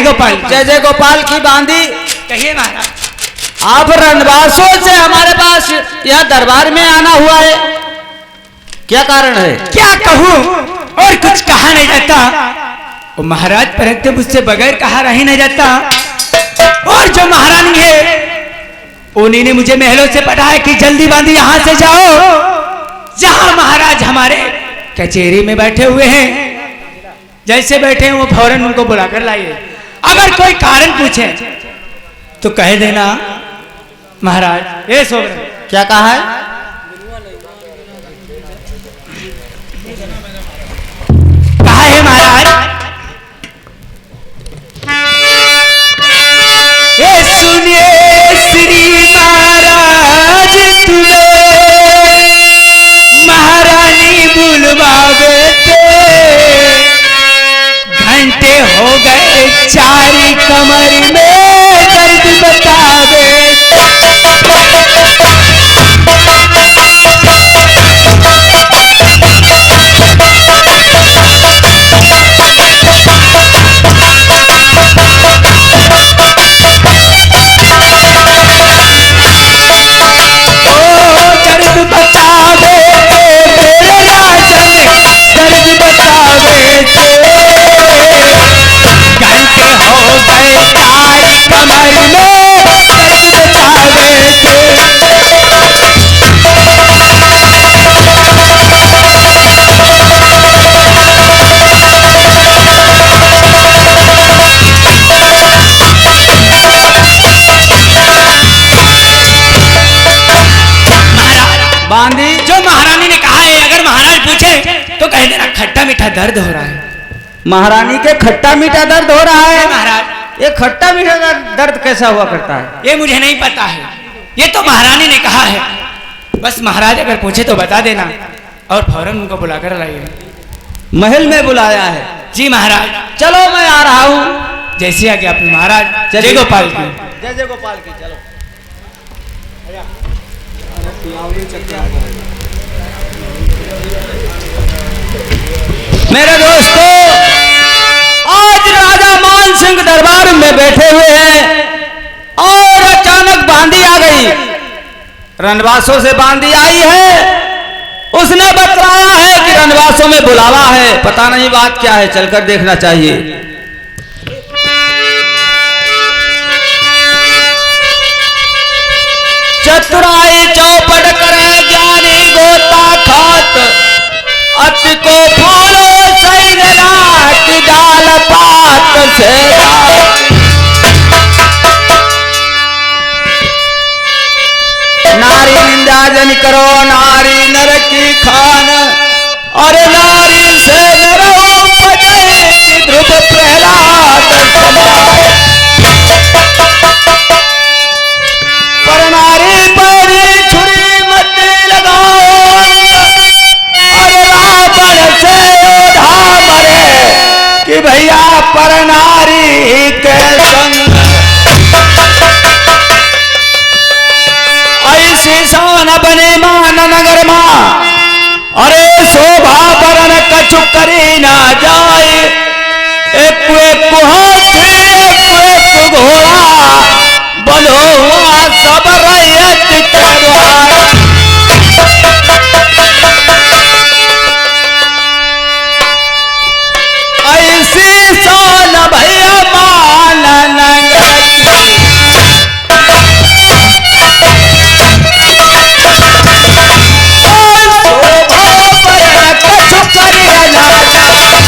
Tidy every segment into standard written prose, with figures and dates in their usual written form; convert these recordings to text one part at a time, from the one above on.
जय गोपाल। जय जय गोपाल की बांधी। कहिए महाराज। आप रनवासों से हमारे पास यह दरबार में आना हुआ है, क्या कारण है? क्या कहूँ और कुछ कहा नहीं जाता। वो महाराज परंतु मुझसे बगैर कहा रह नहीं जाता। और जो महारानी है उन्हीं ने मुझे महलों से पठाया कि जल्दी बांधी यहाँ से जाओ, जहां महाराज हमारे कचेरी में बैठे हुए हैं। जैसे बैठे हैं वो फौरन उनको बुलाकर लाइए। अगर कोई कारण पूछे तो कह देना महाराज ये सोवरेन। क्या कहा है? कहा है महाराज, ये सुनिए श्री महाराज तुम्हें महारानी बुलवावे थे। घंटे हो गए चारी कमर में दर्द बतावे। बांधी जो महारानी ने कहा है अगर महाराज पूछे तो कह देना खट्टा मीठा दर्द हो रहा है। महारानी के खट्टा मीठा दर्द हो रहा है। महाराज ये खट्टा मीठा दर्द कैसा हुआ करता है? ये मुझे नहीं पता है, ये तो महारानी ने कहा है। बस महाराज अगर पूछे तो बता देना और फौरन उनको बुलाकर लाइए। महल में बुलाया है? जी महाराज। चलो मैं आ रहा हूँ। जैसे आगे अपने महाराज। जय गोपाल की। जय जय गोपाल की। चलो मेरे दोस्तों, आज राजा मान सिंह दरबार में बैठे हुए हैं और अचानक बांधी आ गई। रनवासों से बांधी आई है। उसने बतलाया है कि रनवासों में बुलावा है। पता नहीं बात क्या है, चलकर देखना चाहिए। चतुराई चौपट करे ज्ञानी गोता खात, अति को फूलो सही की डाल पात से। नारी निंदा जन करो, नारी नर की खान, और नारी से नर उपजे की ध्रुव प्रहलाद समाए। पर नारी पर छुरी मत लगाओ, और रावण से योद्धा मरे कि भैया पर नारी के संग। ऐसी शान बने मान नगर मां, अरे शोभा बरन कछु करी ना जाए। एक एक हाथी एक घोड़ा, बनो हुआ सब रैयत के द्वार। ऐसी शान भैया मान नगर की, शोभा बरन कछु करी ना जाए।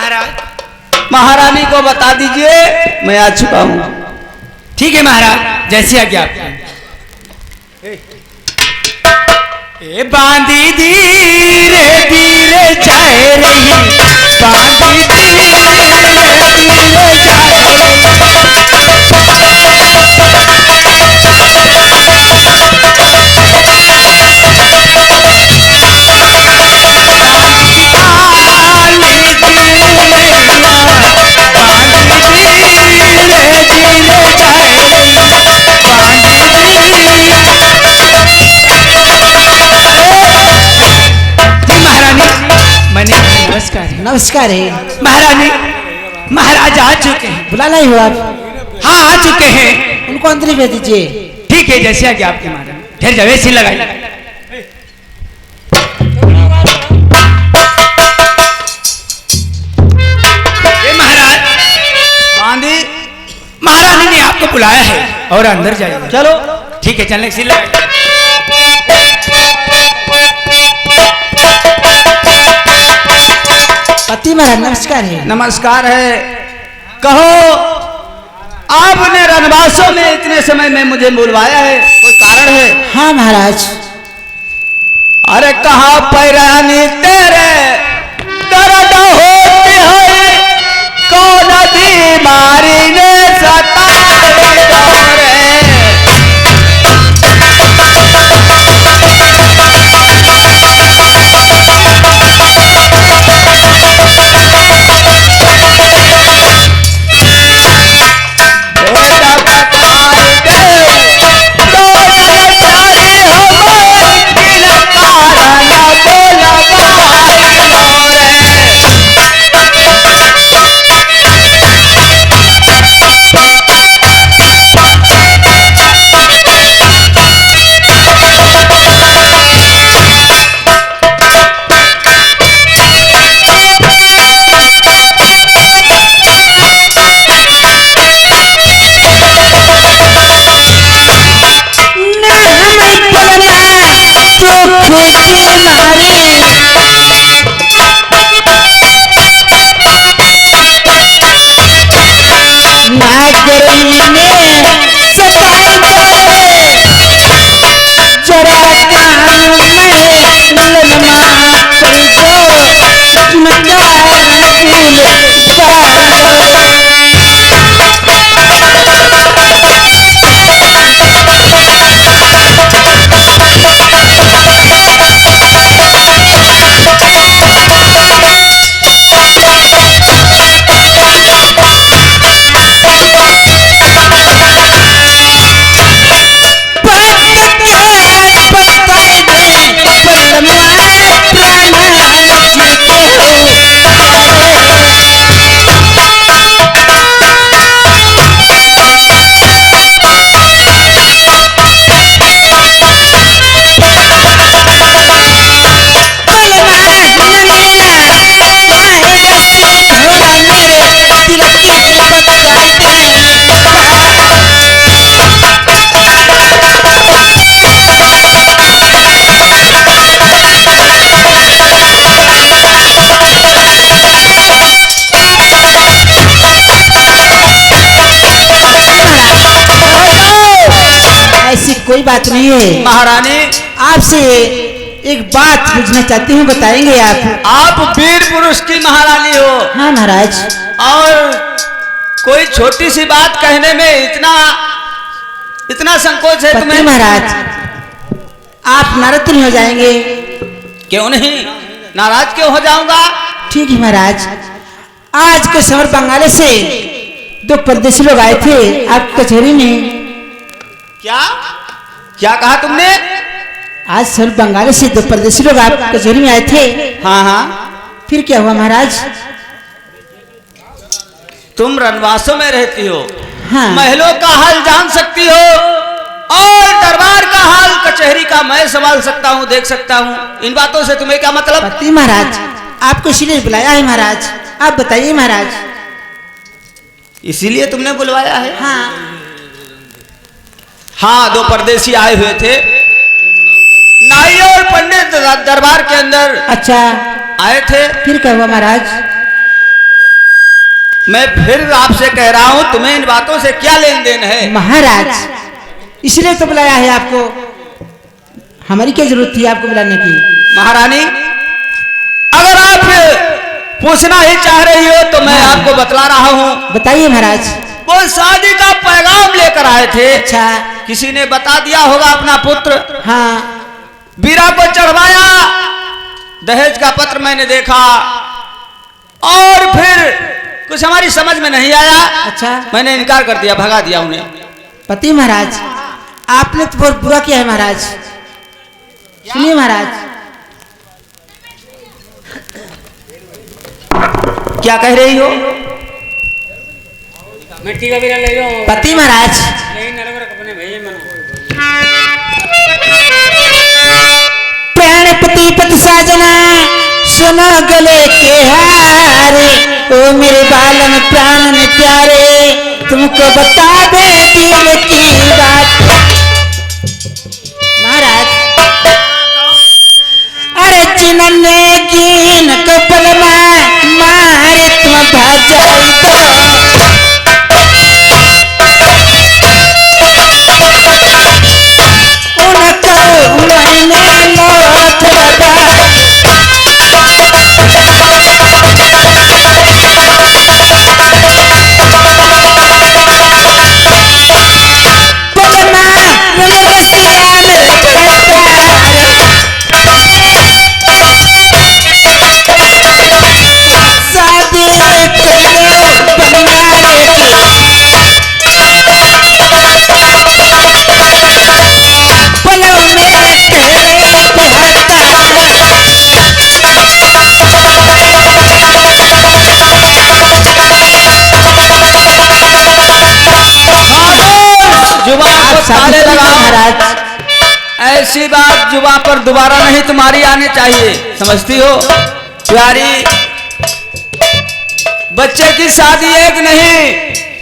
महाराज। महारानी को बता दीजिए मैं आ चुका हूँ। ठीक है महाराज, जैसी आज्ञा आपकी। ए बांधी धीरे धीरे जाए रही, बांधी धीरे धीरे जाए नमस्कार है महारानी। महाराज आ चुके हैं। बुलाना ही हो आप? हाँ आ चुके हैं। उनको अंदर ही भेज दीजिए। ठीक है, जैसे आज्ञा आपकी महारानी। ठहर जाओ, ऐसी लगाई। ये महाराज बांधी महारानी ने आपको बुलाया है और अंदर जाइए। चलो। ठीक है, चलने की लगाई। पति महाराज नमस्कार है। नमस्कार है। कहो आपने रनवासों में इतने समय में मुझे बुलवाया है, कोई कारण है? हाँ महाराज। अरे कहाँ पैरानी तेरे दर्द होती है, कौन बीमारी ने सताए रे। कोई बात नहीं है महारानी। आपसे एक बात पूछना चाहती हूँ, बताएंगे आप? आप वीर पुरुष की महारानी हो। हाँ महाराज। और कोई छोटी सी बात कहने में इतना संकोच है तुम्हें? महाराज आप नाराज नहीं हो जाएंगे? क्यों नहीं, नाराज क्यों हो जाऊंगा? ठीक है महाराज। आज के समर बंगाल से 2 परदेशी लोग आए थे आप कचहरी में। क्या कहा तुमने? आज सर बंगाल से 2 परदेशी लोग आप कचहरी में आए थे। हाँ हाँ। फिर क्या हुआ महाराज? तुम रनवासों में रहती हो। हाँ। महलों का हाल जान सकती हो और दरबार का हाल कचहरी का मैं संभाल सकता हूँ, देख सकता हूँ। इन बातों से तुम्हें क्या मतलब? पति महाराज आपको इसीलिए बुलाया है महाराज। आप बताइए महाराज। इसीलिए तुमने बुलवाया है? हाँ। हाँ, 2 परदेशी आए हुए थे, नाई और पंडित दरबार के अंदर। अच्छा, आए थे। फिर क्या हुआ महाराज? मैं फिर आपसे कह रहा हूं, तुम्हें इन बातों से क्या लेन देन है? महाराज इसलिए तो बुलाया है आपको, हमारी क्या जरूरत थी आपको बुलाने की? महारानी, अगर आप पूछना ही चाह रही हो तो मैं आपको बतला रहा हूं। बताइए महाराज। वो शादी का पैगाम लेकर आए थे। अच्छा। किसी ने बता दिया होगा अपना पुत्र। हाँ। बीरा को चढ़वाया, दहेज का पत्र मैंने देखा और फिर कुछ हमारी समझ में नहीं आया। अच्छा। मैंने इनकार कर दिया, भगा दिया उन्हें। पति महाराज, आपने तो बहुत बुरा किया है महाराज। सुनिए महाराज। क्या कह रही हो? मिट्टी का बीरा ले लो। पति महाराज, प्राण पति पति साजना, सुनो गले के हारे, ओ मेरे बालन प्राण प्यारे, तुमको बता दे दिल की बात। महाराज, अरे जिनने गिन कपल मारे तुम भाजाई तो, उनको मैंने लौट लगा। महाराज, ऐसी बात जुबान पर दोबारा नहीं तुम्हारी आनी चाहिए, समझती हो? प्यारी, बच्चे की शादी एक नहीं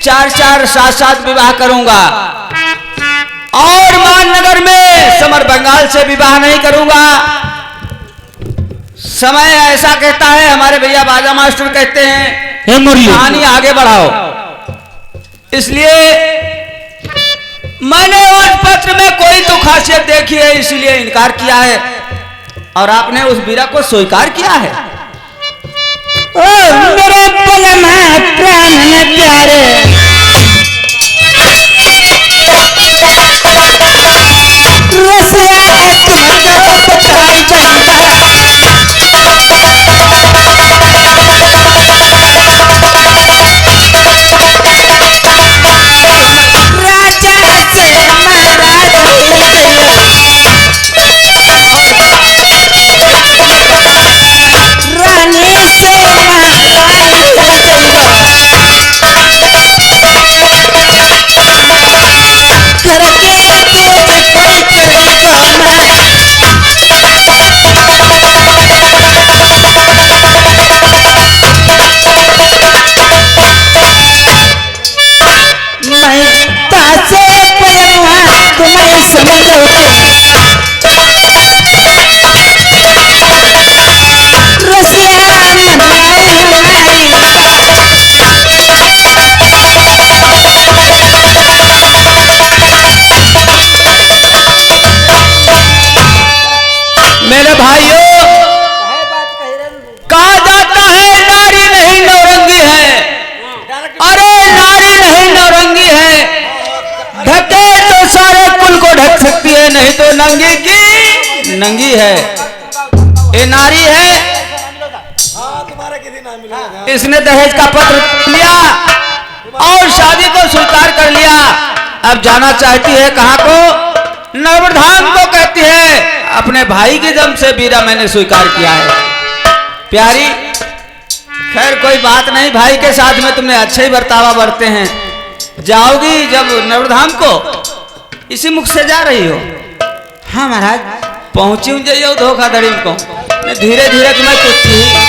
4-4 7-7 विवाह करूंगा और माननगर में समर बंगाल से विवाह नहीं करूंगा। समय ऐसा कहता है, हमारे भैया बाजा मास्टर कहते हैं कहानी आगे बढ़ाओ। इसलिए मैंने उस पत्र में कोई तो खासियत देखी है, इसलिए इनकार किया है और आपने उस बीरा को स्वीकार किया है। ओ मेरे पलमा प्राण प्यारे, रसिया तुमको बताई जाता, मेरे भाइयों, कहा जाता है नारी नहीं नौरंगी है। अरे नारी नहीं नौरंगी है, ढके तो सारे कुल को ढक सकती है, नहीं तो नंगी की नंगी है। ये नारी है, इसने दहेज का पत्र लिया और शादी को स्वीकार कर लिया। अब जाना चाहती है कहाँ को? नवरधाम को कहती है। अपने भाई के दम से बीरा मैंने स्वीकार किया है। प्यारी, खैर कोई बात नहीं, भाई के साथ में तुमने अच्छे ही बर्तावा बरते हैं। जाओगी जब नवरधाम को, इसी मुख से जा रही हो? हाँ महाराज। पहुंची हूं जाइए धोखाधड़ी को, धीरे धीरे तुम्हें कुछ ही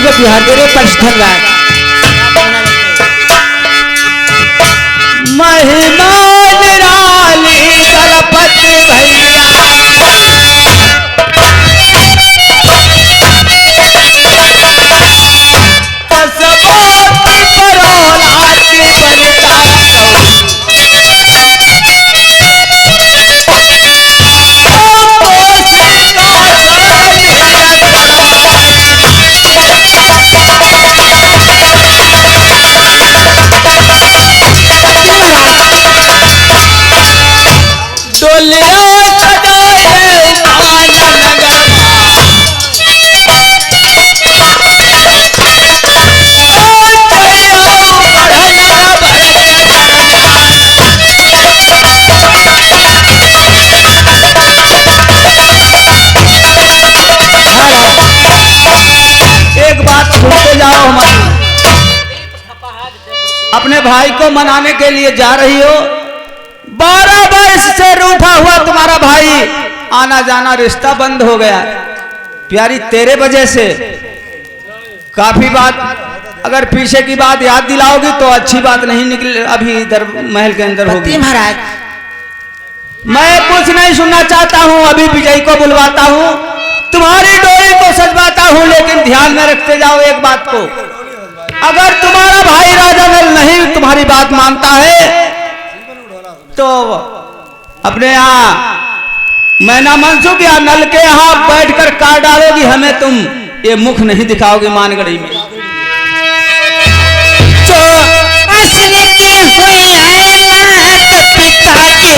को बिहार दे रे पक्षधर राज महिमा निराली दलपति भैया कसबों की परोला की बनता अपने भाई को मनाने के लिए जा रही हो। 12 वर्ष से रूठा हुआ तुम्हारा भाई, आना जाना रिश्ता बंद हो गया। प्यारी तेरे वजह से काफी बात, अगर पीछे की बात याद दिलाओगी तो अच्छी बात नहीं निकल, अभी इधर महल के अंदर होगी। महाराज मैं कुछ नहीं सुनना चाहता हूँ, अभी विजय को बुलवाता हूँ, तुम्हारी डोरी को सजवाता हूँ, लेकिन ध्यान में रखते जाओ एक बात को, अगर तुम्हारा भाई राजा नल नहीं तुम्हारी बात मानता है तो अपने यहाँ मैना मनसुख या नल के यहाँ बैठकर काट डालोगी, हमें तुम ये मुख नहीं दिखाओगे मानगढ़ी में। तो असली के हुए हैं पिता के